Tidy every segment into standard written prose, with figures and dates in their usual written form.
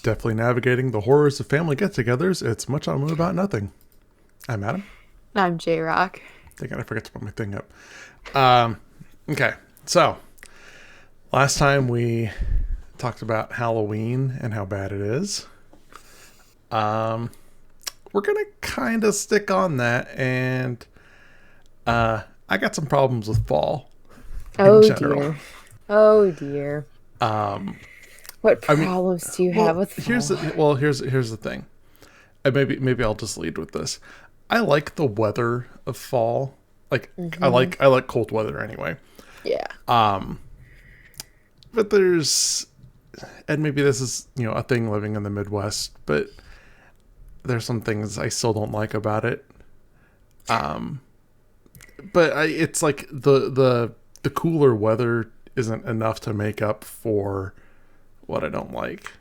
Definitely navigating the horrors of family get-togethers. It's much ado about nothing. I'm Adam. I'm J-Rock. I gotta forget to put my thing up. Okay, so last time we talked about Halloween and how bad it is. We're gonna kind of stick on that, and I got some problems with fall in Oh general. dear. Oh dear. What I mean, problems do you have with fall? here's the thing. And maybe I'll just lead with this. I like the weather of fall. Like I like cold weather anyway. Yeah. But there's, and maybe this is a thing living in the Midwest, but there's some things I still don't like about it. It's like the cooler weather isn't enough to make up for what I don't like.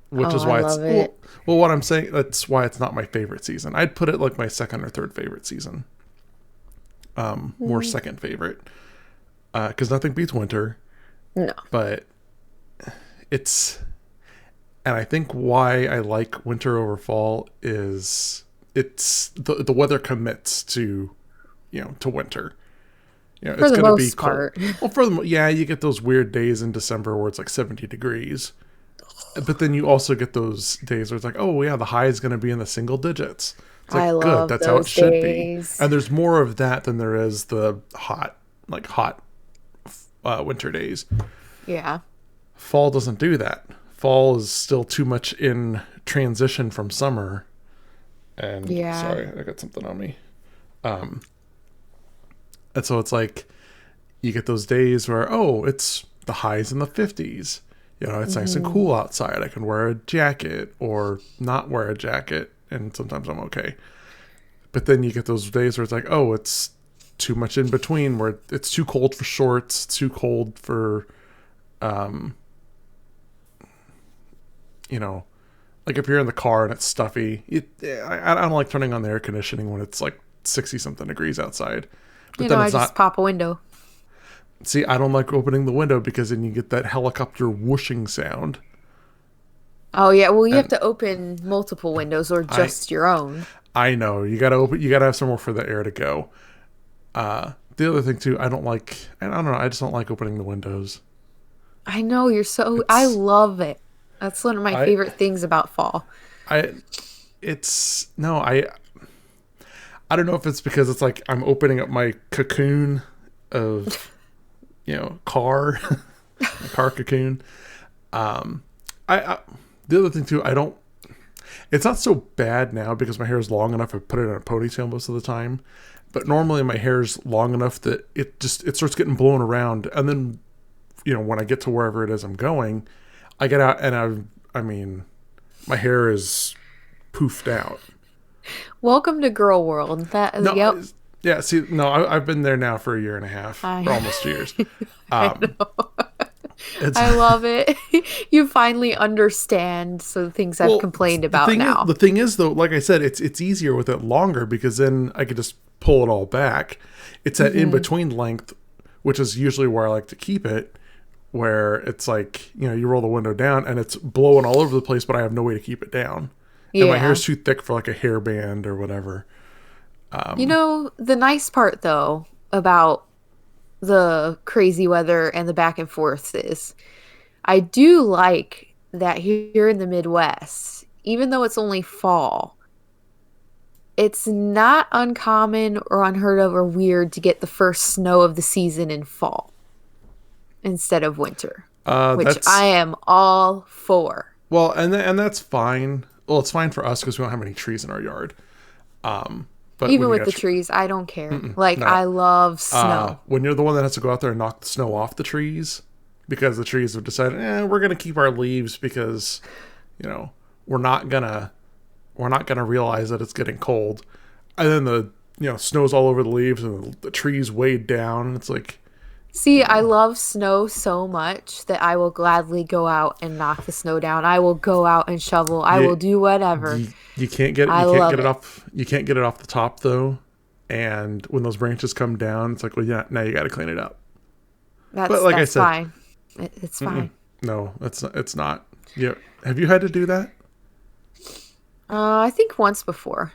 Which is I why it's love it. well, what I'm saying, that's why it's not my favorite season. I'd put it like my second or third favorite season. More second favorite. Because nothing beats winter. No. But it's, and I think why I like winter over fall is it's the weather commits to winter. For It's the going to be most cold. part. Well, you get those weird days in December where it's like 70 degrees. But then you also get those days where it's like, oh yeah, the high is going to be in the single digits. It's like, I good, love that's how it those should days. be. And there's more of that than there is the hot winter days. Yeah. Fall doesn't do that. Fall is still too much in transition from summer. And Yeah. sorry, I got something on me. And so it's like you get those days where, oh, it's the highs in the 50s. It's nice and cool outside. I can wear a jacket or not wear a jacket, and sometimes I'm okay. But then you get those days where it's like, oh, it's too much in between, where it's too cold for shorts, too cold for, like if you're in the car and it's stuffy. I don't like turning on the air conditioning when it's like 60-something degrees outside. But then I it's just not. pop a window. See, I don't like opening the window because then you get that helicopter whooshing sound. Oh yeah, well you have And to open multiple windows or I just your own. I know you gotta open. You gotta have somewhere for the air to go. The other thing too, I don't like, and I don't know. I just don't like opening the windows. I know I It's love it. That's one of my I favorite things about fall. I it's no I don't know if it's because it's like I'm opening up my cocoon of car a car cocoon. I the other thing too, I don't. It's not so bad now because my hair is long enough. I put it in a ponytail most of the time, but normally my hair is long enough that it starts getting blown around, and then when I get to wherever it is I'm going, I get out and I mean my hair is poofed out. Welcome to girl world. No, Yep. yeah. See, no, I've been there now for a year and a half, I or almost 2 years. I Um, know. it's I love it. You finally understand some things I've well, complained about the now. thing is though, like I said, it's easier with it longer because then I could just pull it all back. It's that in between length, which is usually where I like to keep it, where it's like you roll the window down and it's blowing all over the place, but I have no way to keep it down, and my Yeah. hair's too thick for like a hairband or whatever. The nice part though about the crazy weather and the back and forth is I do like that here in the Midwest, even though it's only fall, it's not uncommon or unheard of or weird to get the first snow of the season in fall instead of winter, which I That's am all for. well, and that's fine. Well, it's fine for us because we don't have any trees in our yard. But Even when you with got the trees, I don't care. Like, no, I love snow. when you're the one that has to go out there and knock the snow off the trees because the trees have decided, we're gonna keep our leaves because you know we're not gonna we're not gonna realize that it's getting cold, and then the snow's all over the leaves and the trees weighed down. And it's like See, you I know love snow so much that I will gladly go out and knock the snow down. I will go out and shovel. I will you do whatever. you I love it. can't get it off the top though, and when those branches come down, it's like, well, yeah, now you got to clean it up. But That's like I that's said, fine. It's fine. no, it's not. Yeah. Have you had to do that? I think once before.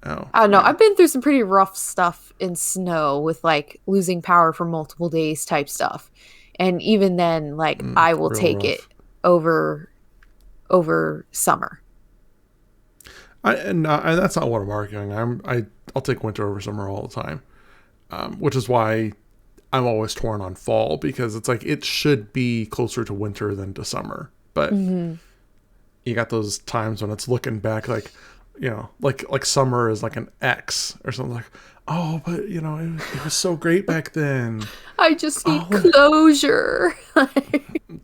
Oh, I don't know. yeah. I've been through some pretty rough stuff in snow with like losing power for multiple days type stuff. And even then, like I will Real take it rough. over summer. And that's not what I'm arguing. I'll take winter over summer all the time, which is why I'm always torn on fall because it's like it should be closer to winter than to summer, but Hmm. you got those times when it's looking back like, like summer is like an X or something like, oh, but it was so great back then. I just need Oh, closure.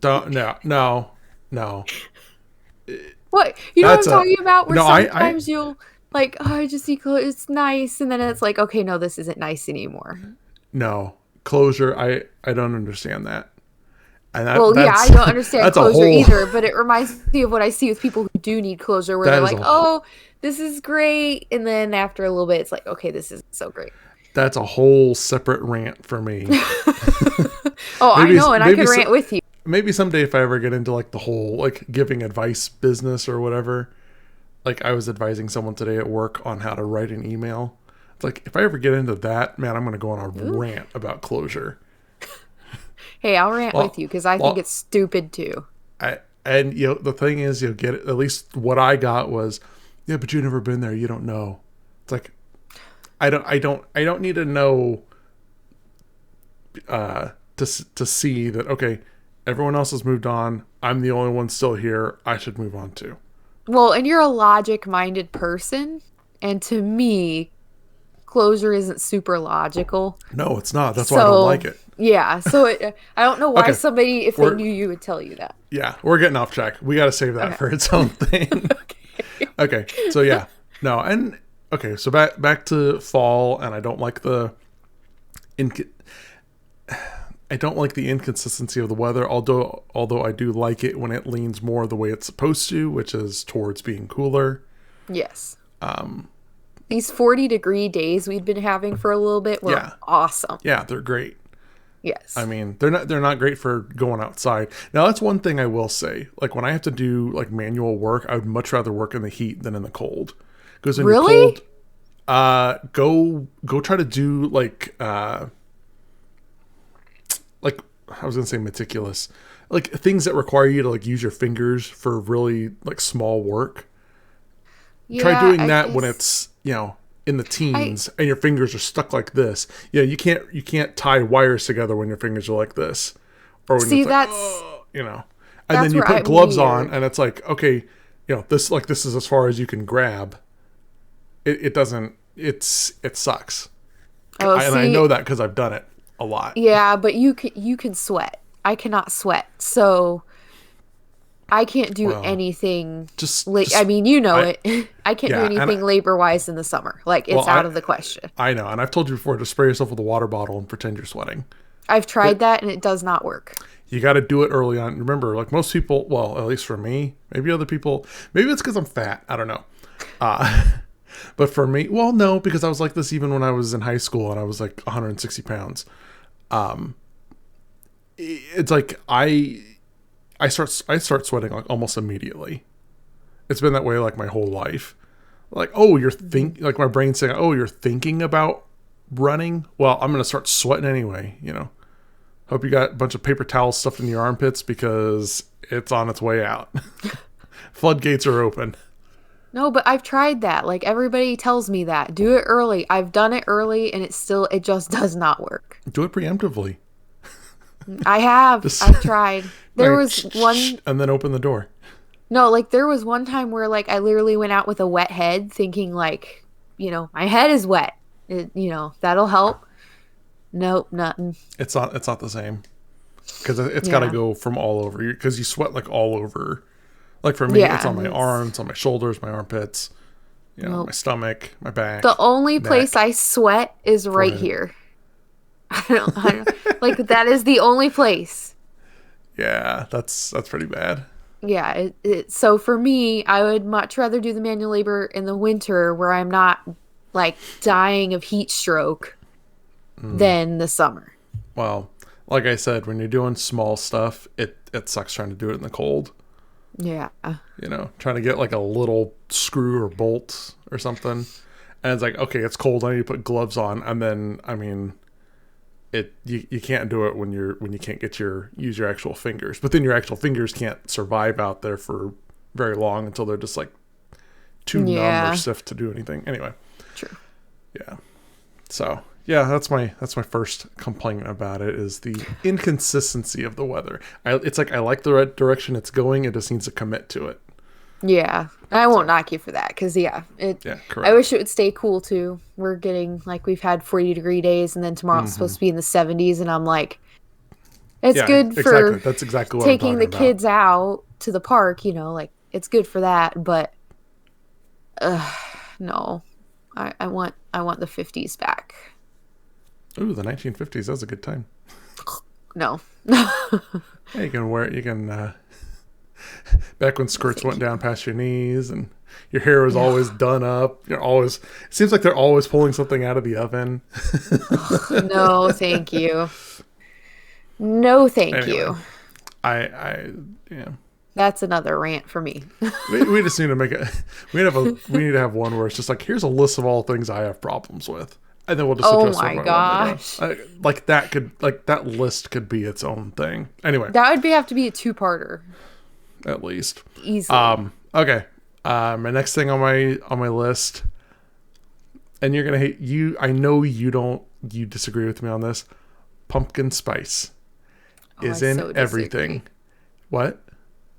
don't no. What? You know what I'm That's a talking about? Where no. I sometimes you'll like, oh, I just need closure. It's nice, and then it's like, okay, no, this isn't nice anymore. no closure. I don't understand that, and Well, yeah, I that's don't understand that's a closure whole either, but it reminds me of what I see with people who do need closure, where they're that is like, a oh, this is great, and then after a little bit, it's like, okay, this isn't so great. that's a whole separate rant for me. Oh, I maybe know, and I maybe could rant with you. maybe someday if I ever get into like the whole like giving advice business or whatever. Like I was advising someone today at work on how to write an email. It's like if I ever get into that, man, I'm going to go on a Ooh. rant about closure. Hey, I'll rant with Well, you because I think well, it's stupid too. and the thing is, you'll get it. At least what I got was, yeah, but you've never been there, you don't know. It's like I don't need to know to see that. Okay, everyone else has moved on. I'm the only one still here. I should move on too. Well, and you're a logic-minded person, and to me, closure isn't super logical. No, it's not. That's why I don't like So, it. yeah. So I don't know why Okay, somebody, if they we're knew you, would tell you that. yeah, we're getting off track. We got to save that Okay. for its own thing. Okay. Okay, so yeah, no, and okay, so back to fall, and I don't like inc- I don't like the inconsistency of the weather. Although I do like it when it leans more the way it's supposed to, which is towards being cooler. Yes. These 40-degree days we've been having for a little bit were Yeah, awesome. yeah, they're great. Yes. I mean, they're not great for going outside. Now that's one thing I will say. Like when I have to do like manual work, I would much rather work in the heat than in the cold. Because when you're Really? cold, go try to do like I was gonna say meticulous, like things that require you to like use your fingers for really like small work. Try Yeah, doing I that when guess. it's in the I teens and your fingers are stuck like this. You can't tie wires together when your fingers are like this, or when see it's like that's oh and then that's you where put I'm gloves on weird. and it's like okay this is as far as you can grab. It doesn't it sucks. Oh, And I see, know that because I've done it a lot. yeah, but you can sweat. I cannot sweat. So I can't do Well, anything I just mean, you know I it. I can't do yeah, and anything labor-wise in the summer. Like well it's out of the question. I know, and I've told you before to spray yourself with a water bottle and pretend you're sweating. I've tried That that and it does not work. you got to do it early on. Remember, like most people, well, at least for me, maybe other people, maybe it's because I'm fat. I don't know. But for me, well, no, because I was like this even when I was in high school and I was like 160 pounds. It's like I start sweating like almost immediately. It's been that way like my whole life. Like, oh, like my brain's saying, oh, you're thinking about running. Well, I'm gonna start sweating anyway. Hope you got a bunch of paper towels stuffed in your armpits because it's on its way out. Floodgates are open. No, but I've tried that. Like everybody tells me that. Do it early. I've done it early and it just does not work. Do it preemptively. I have. Just I've tried. There like, was one and then open the door. No, like there was one time where like I literally went out with a wet head thinking like, my head is wet. That'll help. Nope, nothing. It's not the same because it's got to Yeah. go from all over you because you sweat like all over. Like for me, it's Yeah, on my arms, on my shoulders, my armpits, my nope. stomach, my back, The only place neck, I sweat is right forehead. here. I don't like that is the only place. Yeah, that's pretty bad. Yeah, so for me, I would much rather do the manual labor in the winter where I'm not like dying of heat stroke than the summer. Well, like I said, when you're doing small stuff, it sucks trying to do it in the cold. Yeah. Trying to get like a little screw or bolt or something. And it's like, okay, it's cold. I need to put gloves on. And then, I mean, you can't do it when you can't use your actual fingers. But then your actual fingers can't survive out there for very long until they're just like too numb or stiff to do anything. Anyway. True. Yeah. So yeah, that's my first complaint about it is the inconsistency of the weather. It's like I like the right direction it's going. It just needs to commit to it. Yeah, I won't knock you for that because correct. I wish it would stay cool too. We're getting like we've had 40-degree days, and then tomorrow it's supposed to be in the 70s, and I'm like, it's good for That's exactly what taking the kids out to the park. Like it's good for that, but no, I want the 50s back. Ooh, the 1950s. That was a good time. No. Yeah, you can wear it. You can. Back when skirts went down past your knees and your hair was always done up. It seems like they're always pulling something out of the oven. No, thank you. No, thank you. Yeah. That's another rant for me. we just need to make it. We need to have one where it's just like, here's a list of all things I have problems with, and then we'll just address my gosh. like that list could be its own thing. Anyway, that would have to be a 2-parter. At least. Easily. Okay. My next thing on my list, and you're gonna hate you. I know you disagree with me on this. Pumpkin spice is in everything. What?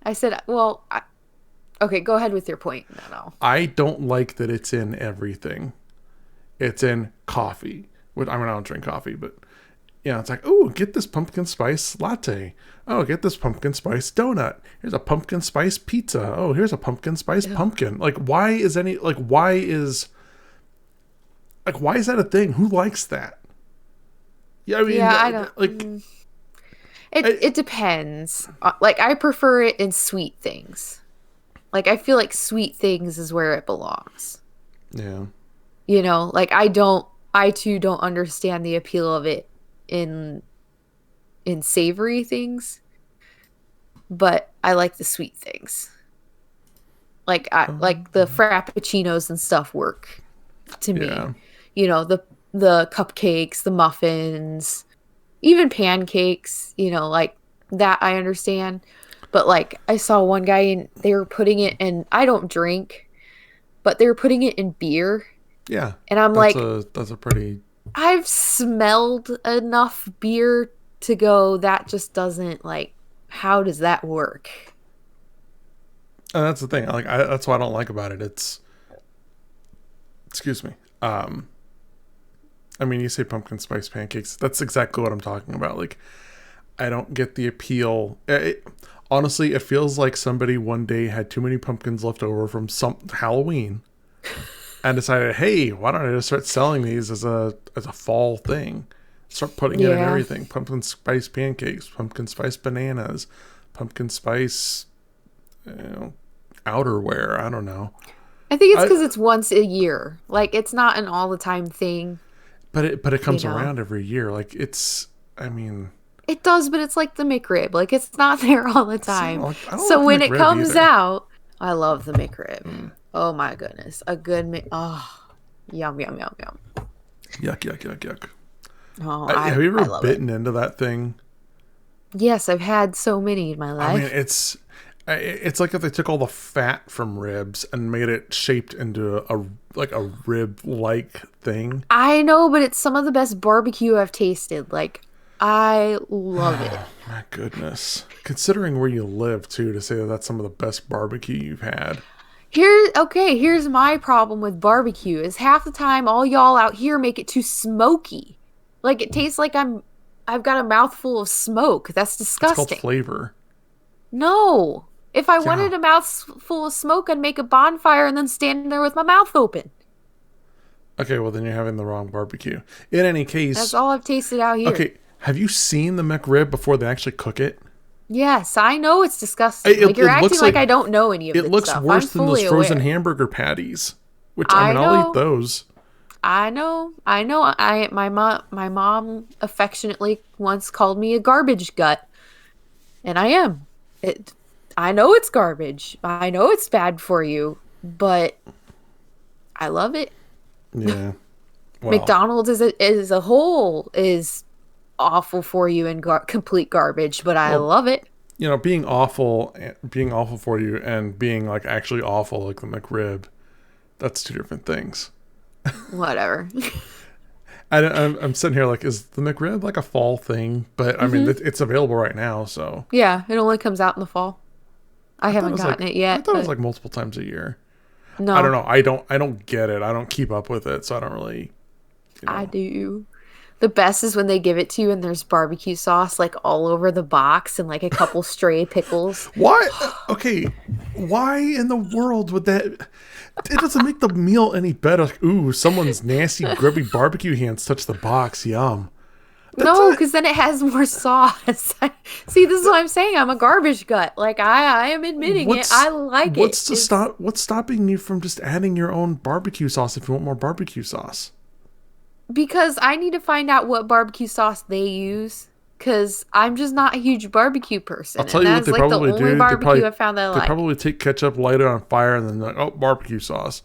I said, well, okay, go ahead with your point. No. I don't like that it's in everything. It's in coffee. I don't drink coffee, but it's like, oh, get this pumpkin spice latte. Oh, get this pumpkin spice donut. Here's a pumpkin spice pizza. Oh, here's a pumpkin spice pumpkin. Like, why is that a thing? Who likes that? Yeah, I mean, I don't like. It depends. Like, I prefer it in sweet things. Like, I feel like sweet things is where it belongs. Yeah. Like I too don't understand the appeal of it in savory things, but I like the sweet things. Like like the frappuccinos and stuff work to me. The cupcakes, the muffins, even pancakes, like that I understand. But like I saw one guy and they were putting it in, I don't drink, but they were putting it in beer. Yeah. And I'm that's a pretty... I've smelled enough beer to go, that just doesn't, like, how does that work? And that's the thing. That's what I don't like about it. It's, excuse me. I mean, you say pumpkin spice pancakes. That's exactly what I'm talking about. Like, I don't get the appeal. Honestly, it feels like somebody one day had too many pumpkins left over from some Halloween and decided, hey, why don't I just start selling these as a fall thing? Start putting it in everything. Pumpkin spice pancakes, pumpkin spice bananas, pumpkin spice outerwear. I don't know. I think it's because it's once a year. Like, it's not an all the time thing. But it comes around every year. Like, I mean... It does, but it's like the McRib. Like, it's not there all the time. So like when it comes out, I love the McRib. Oh my goodness. A good yum, yum, yum, yum. Yuck. Oh, have you ever bitten into that thing? Yes, I've had so many in my life. I mean, it's like if they took all the fat from ribs and made it shaped into a rib-like thing. I know, but it's some of the best barbecue I've tasted. Like, I love it. My goodness. Considering where you live, too, to say that that's some of the best barbecue you've had. Here's my problem with barbecue is half the time all y'all out here make it too smoky. Like, it tastes like I've got a mouthful of smoke. That's disgusting. It's called flavor. No. If I wanted a mouthful of smoke, I'd make a bonfire and then stand there with my mouth open. Okay, well, then you're having the wrong barbecue. In any case... That's all I've tasted out here. Okay, have you seen the McRib before they actually cook it? Yes, I know it's disgusting. You're acting like I don't know any of it. It looks worse than those frozen hamburger patties. Which, I'll eat those. I know. My mom affectionately once called me a garbage gut. And I am. I know it's garbage. I know it's bad for you, but I love it. Yeah. Well, McDonald's as a whole is awful for you and complete garbage, but I well, love it. being awful for you and being like actually awful, like the McRib, that's two different things. Whatever. I'm sitting here like, is the McRib like a fall thing? But I mean, it's available right now, so Yeah, it only comes out in the fall. I I thought it haven't was gotten like it I yet, thought it was but like multiple times a year. I don't no, know. I don't get it. I don't keep up with it, so I don't really, you I know. do. The best is when they give it to you and there's barbecue sauce like all over the box and like a couple stray pickles. Why? Okay, why in the world would that? It doesn't make the meal any better. Like, ooh, someone's nasty, grubby barbecue hands touched the box. Yum. That's No, not. because then it has more sauce. See, this is what I'm saying. I'm a garbage gut. Like I am admitting it. I like it. It's What's stopping you from just adding your own barbecue sauce if you want more barbecue sauce? because I need to find out what barbecue sauce they use. Because I'm just not a huge barbecue I'll person, tell and you what that's they like the probably only do. barbecue I found that I They like. probably take ketchup, light it on fire, and then like, oh, barbecue sauce.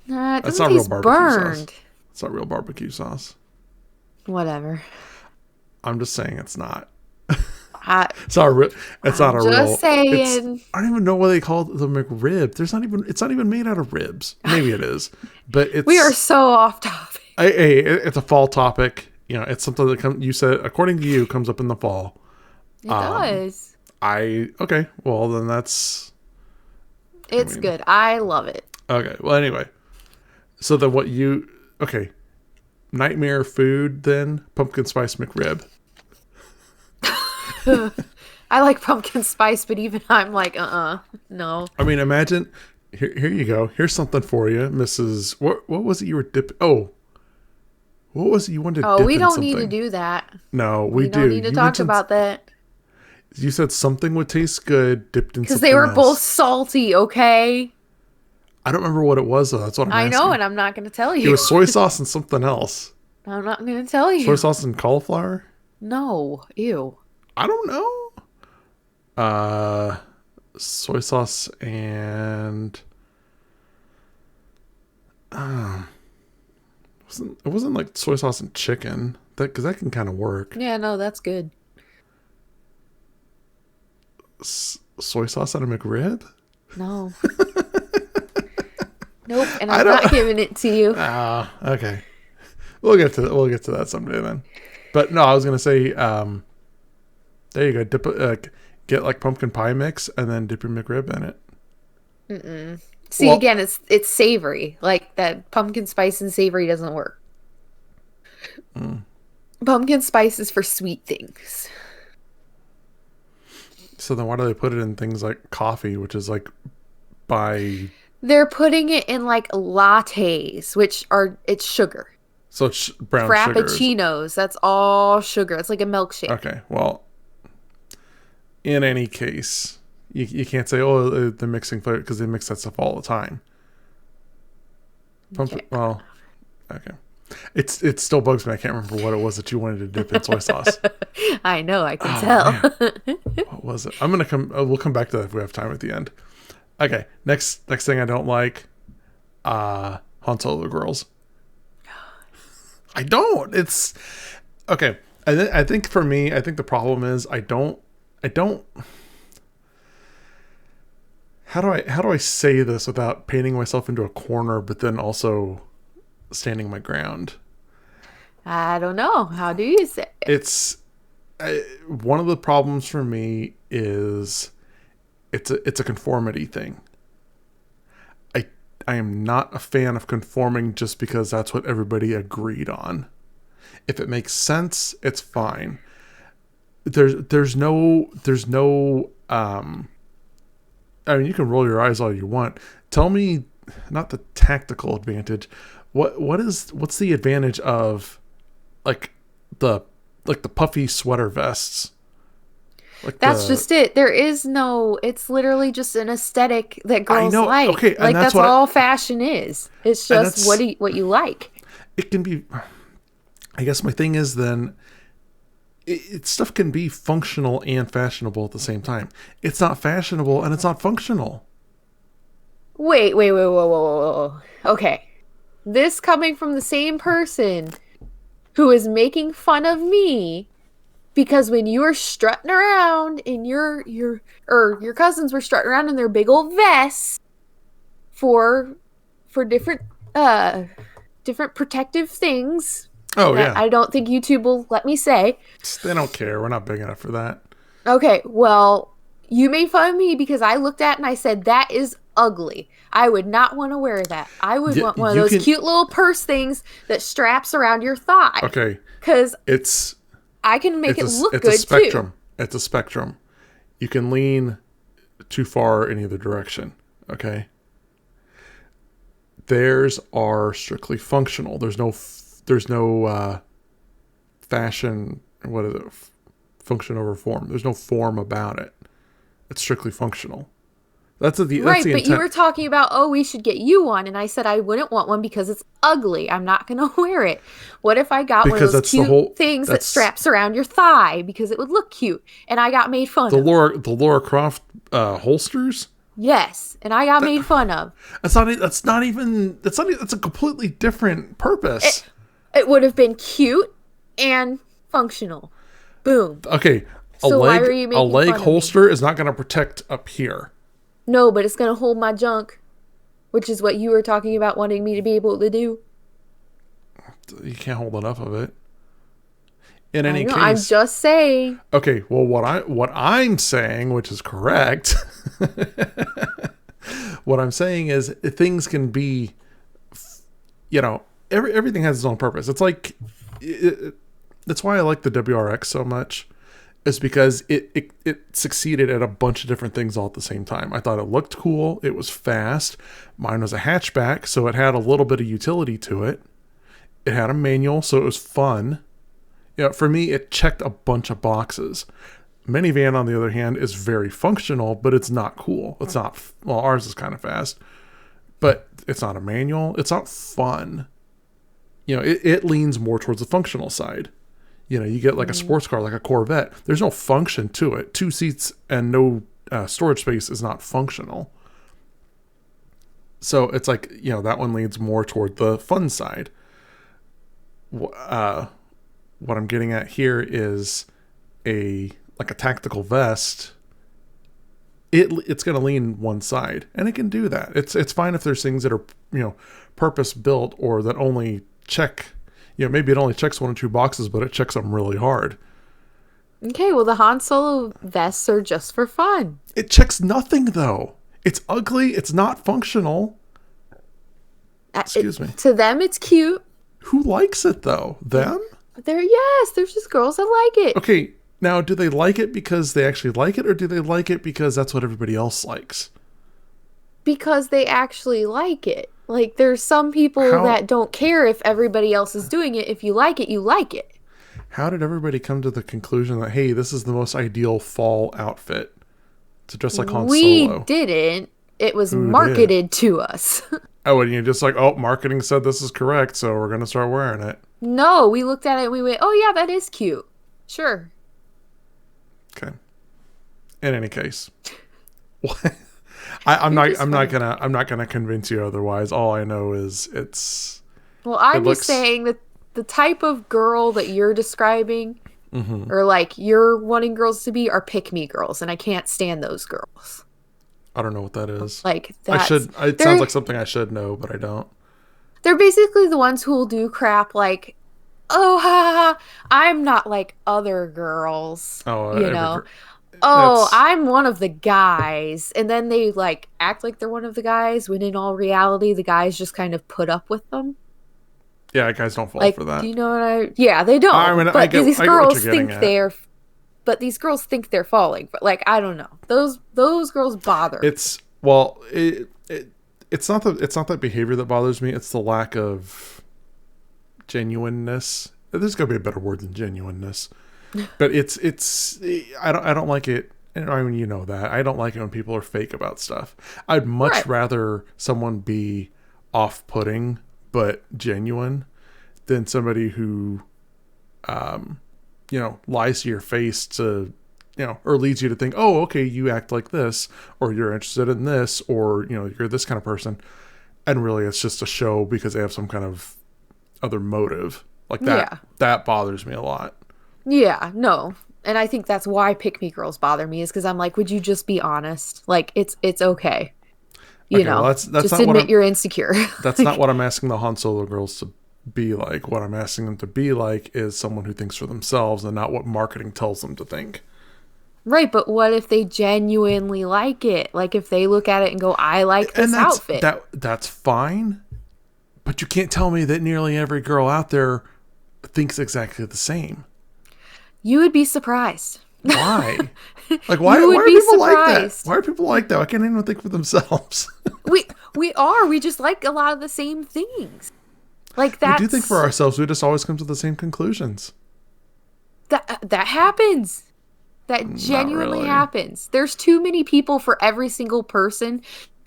Nah, it That's doesn't not real taste barbecue sauce. burned. It's not real barbecue sauce. Whatever. I'm just saying it's not. I, It's not a real. It's not I'm a just real. It's. saying. I don't even know what they call it the McRib. There's not even. It's not even made out of ribs. Maybe it is, but We are it's. so off topic. It's a fall topic. It's something that you said according to you comes up in the fall. It does. Okay. Well, then that's. I It's mean, good. I love it. okay. Well, anyway. So then what you. Okay. Nightmare food then pumpkin spice McRib. I like pumpkin spice, but even I'm like, no. I mean, imagine. Here you go. Here's something for you, Mrs. What was it you were dipping? Oh, what was it you wanted to Oh, dip we in don't need to something? do that. No, we We don't do. need to You talk mentioned about that. you said something would taste good dipped in Because they something were both else. salty, okay? I don't remember what it was though. That's what I'm I know, asking. and I'm not going to tell It you. was soy sauce and something else. I'm not going to tell Soy you. sauce and cauliflower. No. Ew. I don't know. Soy sauce and it wasn't like soy sauce and chicken. That because that can kind of work. Yeah, no, that's good. Soy sauce on a McRib. No. Nope, and I I'm don't. not giving it to you. Okay. We'll get to that someday then. But no, I was gonna say, there you go. Get like pumpkin pie mix and then dip your McRib in it. See, Well, again, it's savory. Like that pumpkin spice and savory doesn't work. Pumpkin spice is for sweet things. so then why do they put it in things like coffee, which is like by They're putting it in like lattes, which are it's sugar. so it's brown sugars. Frappuccinos, that's all sugar. It's like a milkshake. Okay, well, in any case, you can't say they're mixing flavor because they mix that stuff all the time. Okay. Well, okay. It still bugs me. I can't remember what it was that you wanted to dip in soy sauce. I know, I can Oh, tell. What was it? I'm gonna come. We'll come back to that if we have time at the end. Okay. Next thing I don't like, Han Solo girls. I don't. It's okay. I think for me, I think the problem is I don't. How do I say this without painting myself into a corner, but then also standing my ground? I don't know. How do you say it? It's one of the problems for me is it's a conformity thing. I am not a fan of conforming just because that's what everybody agreed on. If it makes sense, it's fine. There's no I mean, you can roll your eyes all you want. Tell me, not the tactical advantage. What's the advantage of like the puffy sweater vests? That's just it. There is no, it's literally just an aesthetic that girls know, like. okay, and Like that's that's what all fashion is. It's just what you like. it can be. I guess my thing is then stuff can be functional and fashionable at the same time. It's not fashionable and it's not functional. Wait, wait, wait, whoa, whoa, whoa, whoa. Okay. This coming from the same person who is making fun of me because when you were strutting around in your cousins were strutting around in their big old vests for different different protective things. Oh yeah. I don't think YouTube will let me say. They don't care. We're not big enough for that. Okay, well, you made fun of me because I looked at it and I said that is ugly. I would not want to wear that. I would want one of those cute little purse things that straps around your thigh. Okay. Because I can make it look good too. It's a spectrum. It's a spectrum. You can lean too far in either direction. Okay. Theirs are strictly functional. There's no fashion. What is it? Function over form. There's no form about it. It's strictly functional. That's the intent. You were talking about, oh, we should get you one, and I said I wouldn't want one because it's ugly. I'm not going to wear it. What if I got one of those cute things that straps around your thigh because it would look cute, and I got made fun of? The Laura Croft holsters. Yes, and I got made fun of. That's a completely different purpose. It would have been cute and functional. Boom. Okay, a leg holster is not going to protect up here. No, but it's going to hold my junk, which is what you were talking about wanting me to be able to do. You can't hold enough of it. In any case, I'm just saying. Okay, well, what I'm saying, which is correct, what I'm saying is things can be, everything has its own purpose. It's like, that's why I like the WRX so much. Is because it succeeded at a bunch of different things all at the same time. I thought it looked cool. It was fast. Mine was a hatchback, so it had a little bit of utility to it. It had a manual, so it was fun. For me, it checked a bunch of boxes. Minivan, on the other hand, is very functional, but it's not cool. It's not, well, ours is kind of fast, but it's not a manual. It's not fun. It leans more towards the functional side. You get like a sports car, like a Corvette. There's no function to it. 2 seats and no storage space is not functional. So it's like, that one leans more toward the fun side. What I'm getting at here is a tactical vest. It's going to lean one side, and it can do that. It's fine if there's things that are, purpose built or that only check. Maybe it only checks 1 or 2 boxes, but it checks them really hard. Okay, well, the Han Solo vests are just for fun. It checks nothing, though. It's ugly. It's not functional. Excuse me. To them, it's cute. Who likes it, though? Them? There's just girls that like it. Okay, now, do they like it because they actually like it, or do they like it because that's what everybody else likes? Because they actually like it. Like, there's some people that don't care if everybody else is doing it. If you like it, you like it. How did everybody come to the conclusion that, hey, this is the most ideal fall outfit to dress like Han Solo? We didn't. It was marketed to us. Oh, and you're just like, oh, marketing said this is correct, so we're going to start wearing it. No, we looked at it and we went, oh, yeah, that is cute. Sure. Okay. In any case. What? I'm not gonna convince you otherwise. All I know is it's. Well, I'm just saying that the type of girl that you're describing, or like you're wanting girls to be, are pick-me girls, and I can't stand those girls. I don't know what that is. Like I should. It sounds like something I should know, but I don't. They're basically the ones who will do crap like, oh, ha, ha, I'm not like other girls. Oh, I'm one of the guys. And then they like act like they're one of the guys when in all reality the guys just kind of put up with them. Yeah, guys don't fall for that. Do you know what Yeah, they don't. But these girls think these girls think they're falling. But like, I don't know. Those girls bother. It's not that behavior that bothers me. It's the lack of genuineness. There's got to be a better word than genuineness. But I don't like it. I mean, you know that. I don't like it when people are fake about stuff. I'd much rather someone be off-putting but genuine than somebody who lies to your face to, or leads you to think, oh, okay, you act like this, or you're interested in this, or, you're this kind of person. And really it's just a show because they have some kind of other motive. Like that bothers me a lot. Yeah, no. And I think that's why pick me girls bother me, is because I'm like, would you just be honest? Like, it's okay. Well, that's just not admit you're insecure. That's not what I'm asking the Han Solo girls to be like. What I'm asking them to be like is someone who thinks for themselves and not what marketing tells them to think. Right, but what if they genuinely like it? Like, if they look at it and go, I like this outfit. That's fine. But you can't tell me that nearly every girl out there thinks exactly the same. You would be surprised. Why? Like, why are people like that? Why are people like that? I can't even think for themselves. we are. We just like a lot of the same things. Like that. We do think for ourselves. We just always come to the same conclusions. That happens. That genuinely happens. There's too many people for every single person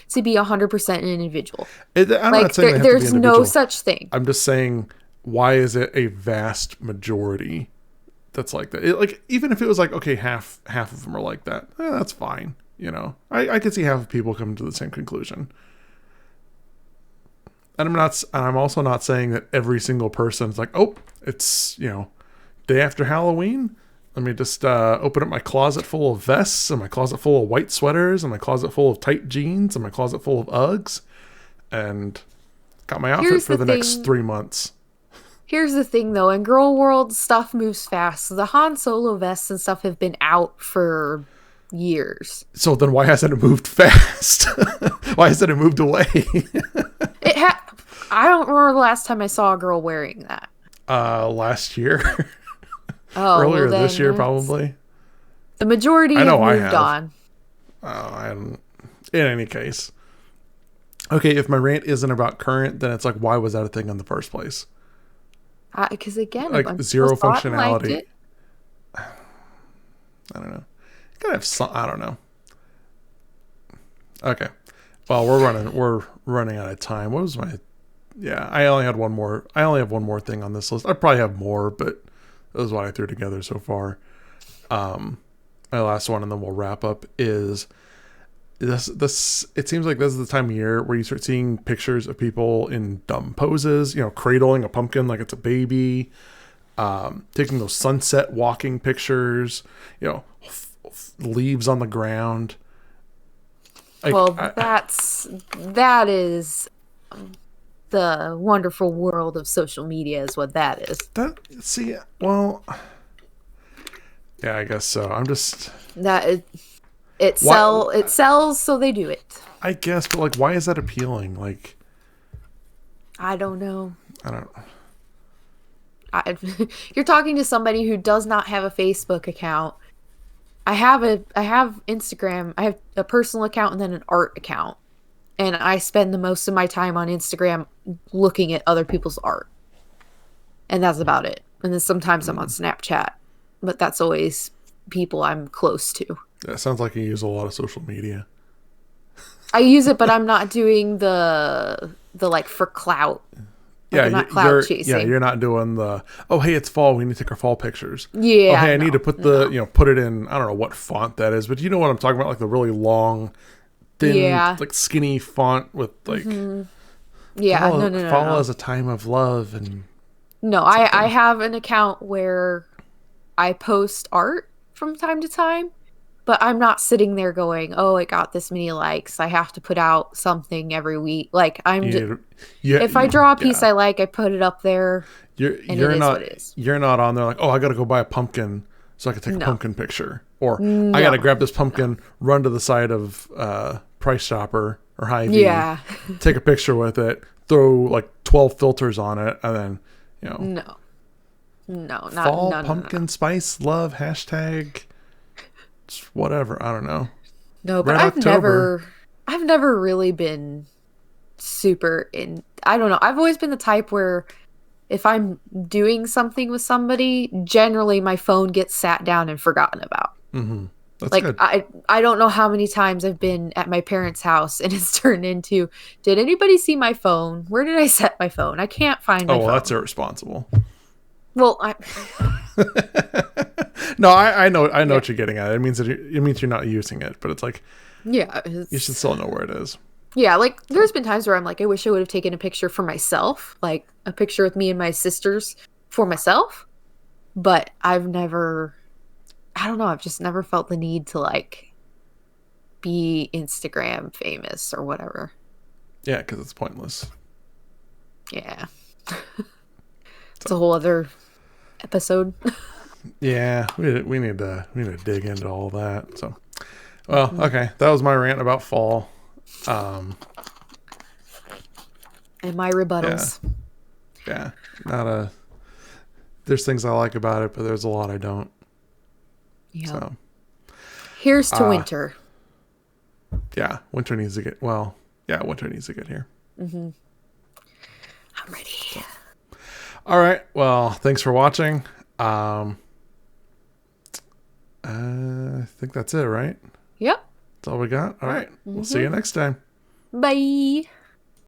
to be 100% an individual. I'm not saying there's no such thing. I'm just saying, why is it a vast majority that's like that? Even if it was like, okay, half of them are like that, that's fine. I could see half of people coming to the same conclusion. And I'm also not saying that every single person is like, oh, it's, day after Halloween. Let me just open up my closet full of vests and my closet full of white sweaters and my closet full of tight jeans and my closet full of Uggs, and got my outfit for the next 3 months. Here's the thing, though. In girl world, stuff moves fast. So the Han Solo vests and stuff have been out for years. So then why hasn't it moved fast? Why hasn't it moved away? I don't remember the last time I saw a girl wearing that. Last year. Earlier this year, probably. The majority have moved on. I haven't. In any case. Okay, if my rant isn't about current, then it's like, why was that a thing in the first place? Because again, like zero functionality. I don't know. You gotta have some. I don't know. Okay. Well, we're running out of time. What was my? Yeah, I only have one more thing on this list. I probably have more, but that was what I threw together so far. My last one, and then we'll wrap up, is this. It seems like this is the time of year where you start seeing pictures of people in dumb poses, cradling a pumpkin like it's a baby, taking those sunset walking pictures, leaves on the ground. That is the wonderful world of social media is what that is. Yeah, I guess so. I'm just it sells, so they do it. I guess, but why is that appealing? I don't know. I don't know. You're talking to somebody who does not have a Facebook account. I have Instagram. I have a personal account and then an art account. And I spend the most of my time on Instagram looking at other people's art. And that's about it. And then sometimes I'm on Snapchat. But that's always people I'm close to. That sounds like you use a lot of social media. I use it, but I'm not doing the for clout. Yeah, I'm not clout chasing. Yeah, you're not doing the, oh, hey, it's fall, we need to take our fall pictures. Yeah. Oh, hey, I need to put put it in, I don't know what font that is, but you know what I'm talking about? The really long, thin, skinny font with Yeah, fall is a time of love. And no, I have an account where I post art from time to time, but I'm not sitting there going, oh, it got this many likes, I have to put out something every week. If I draw a piece I like, I put it up there. You're not on there like, oh, I gotta go buy a pumpkin so I can take a pumpkin picture, or I gotta grab this pumpkin, run to the side of Price Chopper or Hy-Vee, take a picture with it, throw 12 filters on it, and then fall pumpkin spice love hashtag whatever, I don't know. No, but I've never really been super in. I don't know. I've always been the type where if I'm doing something with somebody, generally my phone gets sat down and forgotten about. Mm-hmm. That's good. I don't know how many times I've been at my parents' house and it's turned into, did anybody see my phone? Where did I set my phone? I can't find my phone. Well, that's irresponsible. Well, No, I know Yeah. what you're getting at. It means you're not using it, but it's like Yeah. you should still know where it is. Yeah, like there's been times where I'm like, I wish I would have taken a picture for myself, like a picture with me and my sisters for myself. But I've never, I don't know, I've just never felt the need to like be Instagram famous or whatever. Yeah, because it's pointless. Yeah. It's a whole other episode. Yeah, we need to dig into all that. So, well, okay, that was my rant about fall. And my Yeah, rebuttals. yeah, not a. There's things I like about it, but there's a lot I don't. Yeah. So, Here's to winter. yeah, winter needs to get well. Yeah, winter needs to get here. I'm ready. So. All right. Well, thanks for watching. I think that's it, right? Yep. That's all we got. All right. We'll see you next time. Bye.